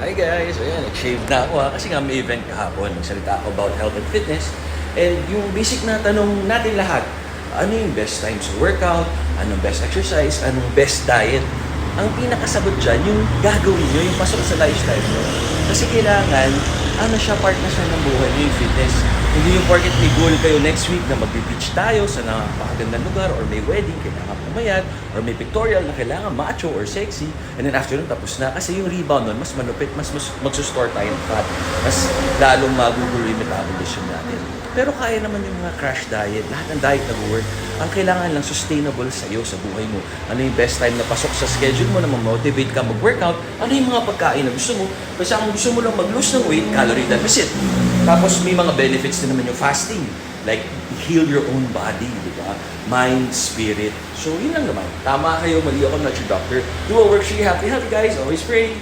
Hi guys! Ayan, nag-shave na ako kasi nga may event kahapon. Nagsalita ako about health and fitness. And yung basic na tanong natin lahat, ano yung best time sa workout? Anong best exercise? Anong best diet? Ang pinakasagot dyan, yung gagawin nyo, yung pasok sa lifestyle nyo. Kasi kailangan, part na siya ng buhay nyo, yung fitness. Hindi yung porket may goal kayo next week na mag-beach tayo sa napakagandang lugar or may wedding, kailangan pumayat, or may pictorial na kailangan macho or sexy, and then after nun tapos na. Kasi yung rebound nun, mas malupit, mas magsusstore tayo ng fat, mas lalong magugulo yung metabolism natin. Pero kaya naman yung mga crash diet, lahat ng diet nag-work. Ang kailangan lang sustainable sa'yo sa buhay mo. Ano yung best time na pasok sa schedule mo na ma-motivate ka mag-workout? Ano yung mga pagkain na gusto mo? Kasi kung gusto mo lang mag-lose ng weight, calorie deficit. Tapos may mga benefits din naman yung fasting. Like, heal your own body, di ba? Mind, spirit. So, yun lang naman. Tama kayo, mali ako, not your doctor. Do what works for you. Happy, healthy guys. Always pray.